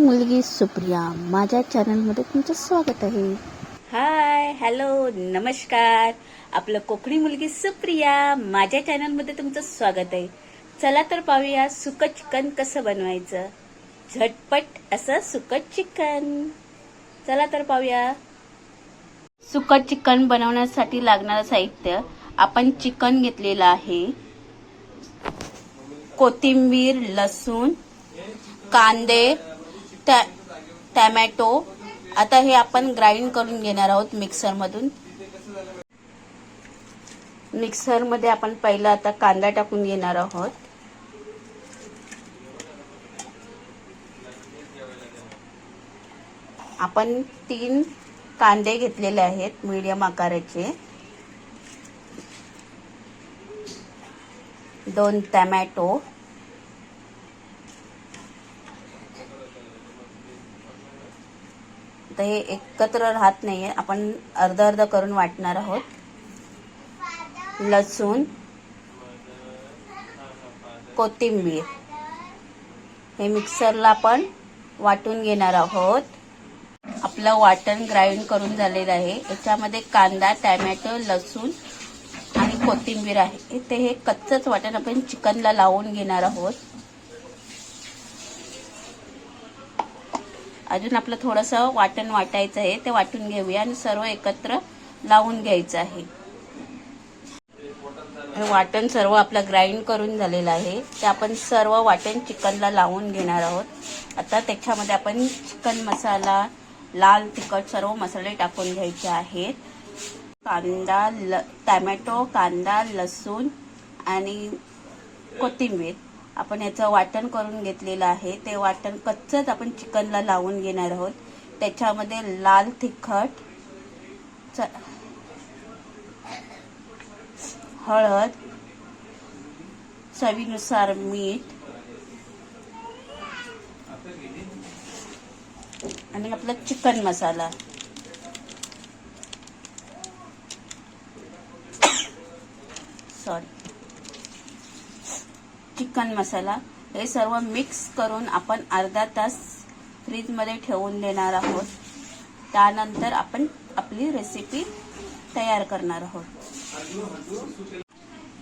मुलगी सुप्रिया माझ्या चॅनलमध्ये तुमचं स्वागत आहे। हाय हॅलो नमस्कार। आपलं कोकणी मुलगी सुप्रिया माझ्या चॅनलमध्ये तुमचं स्वागत आहे। चला तर पाहूया सुकं चिकन कसं बनवायचं। झटपट असं सुकं चिकन। चला तर पाहूया। सुकं चिकन बनवण्यासाठी लागणारं साहित्य आपण चिकन घेतलेलं आहे, कोथिंबीर, लसूण, कांदे, टोमॅटो। आता हे आपण ग्राइंड करून घेणार आहोत मिक्सर मध्ये आपण पहिला आता कांदा टाकून घेणार आहोत। आपण 3 कांदे घेतलेले आहेत मीडियम आकाराचे, 2 टोमॅटो, तर हे एकत्र राहत नाहीये, आपण अर्धा अर्धा करून वाटणार आहोत। लसूण, कोथिंबीर हे मिक्सरला आपण वाटून घेणार आहोत। आपलं वाटण ग्राइंड करून झालेलं आहे। याच्यामध्ये कांदा, टोमॅटो, लसूण आणि कोथिंबीर आहे। ते हे कच्चंच वाटण आपण चिकनला लावून घेणार आहोत। अजून आपलं थोडंसं वाटण वाटायचं आहे, ते वाटून घेऊया आणि सर्व एकत्र लावून घ्यायचं आहे। वाटण सर्व आपलं ग्राइंड करून झालेलं आहे, ते आपण सर्व वाटण चिकनला लावून घेणार आहोत। आता त्याच्यामध्ये आपण चिकन मसाला, लाल तिखट सर्व मसाले टाकून घ्यायचे आहेत। टोमॅटो, कांदा, लसूण आणि कोथिंबीर आपण याचं वाटण करून घेतलेलं आहे। ते वाटण कच्चंच आपण चिकनला लावून घेणार आहोत। त्याच्यामध्ये लाल तिखट, हळद, चवीनुसार मीठ आणि आपला चिकन मसाला, चिकन मसाला हे सर्व मिक्स करून आपण अर्धा तास फ्रीज मध्ये ठेवून देणार आहोत। त्यानंतर आपण आपली रेसिपी तयार करणार आहोत।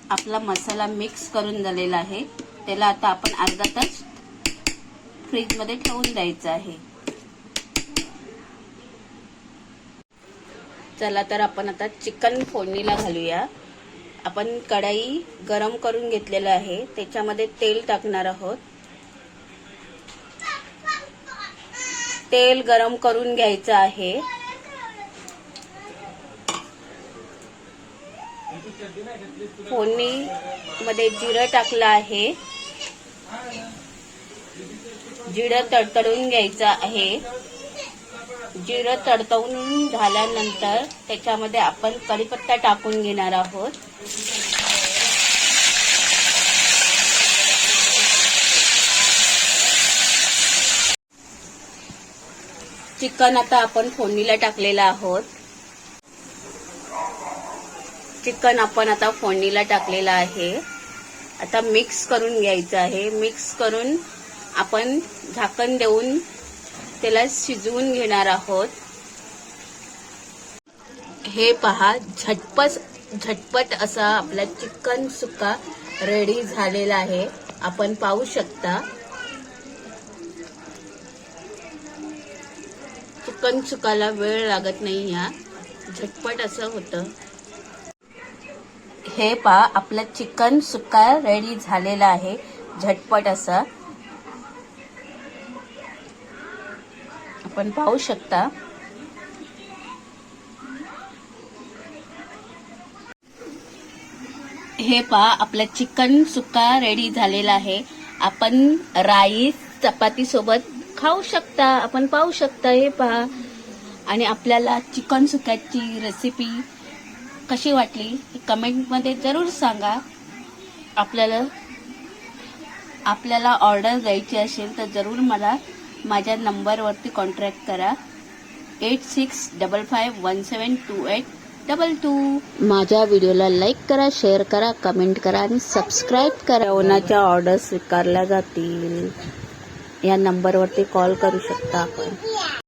आपला मसाला मिक्स करून झालेला आहे, त्याला आता आपण अर्धा तास फ्रीज मध्ये ठेवून द्यायचं आहे। चला तर आपण आता चिकन फोडणीला घालूया। आपण कढई गरम करून घेतलेलं आहे, त्याच्यामध्ये तेल टाकणार आहोत। तेल गरम करून घ्यायचं आहे। फोडणी मध्ये जिरं टाकलं आहे, जिरं तडतडून घ्यायचं आहे। जिरं तडतडून झाल्यानंतर त्याच्यामध्ये आपण कढीपत्ता टाकून घेणार आहोत। चिकन आता आपण फोडणीला टाकलेलं आहोत। चिकन आपण आता फोडणीला टाकलेलं आहे। आता मिक्स करून घ्यायचं आहे। मिक्स करून आपण झाकण देऊन त्याला शिजवून घेणार आहोत। हे पहा, झटपट असा आपला चिकन सुक्का रेडी झालेला आहे। आपण पाहू शकता, चिकन सुक्काला वेळ लागत नाही, या झटपट असं होतं। हे पहा, आपला चिकन सुक्का रेडी झालेला आहे, झटपट असा आपण पाहू शकता। हे पहा, आपला चिकन सुक्का रेडी झालेला आहे। आपण राईस, चपाती सोबत खाऊ शकता। आपण पाहू शकता, हे पहा। आणि आपल्याला चिकन सुक्याची रेसिपी कशी वाटली कमेंट मध्ये जरूर सांगा। आपल्याला ऑर्डर द्यायची असेल तर जरूर मला माझ्या नंबरवरती कॉन्टॅक्ट करा, 8655172822। माझ्या व्हिडिओला लाईक करा, शेअर करा, कमेंट करा आणि सबस्क्राईब करा। जेवणाच्या ऑर्डर स्वीकारल्या जातील। या नंबरवरती कॉल करू शकता आपण.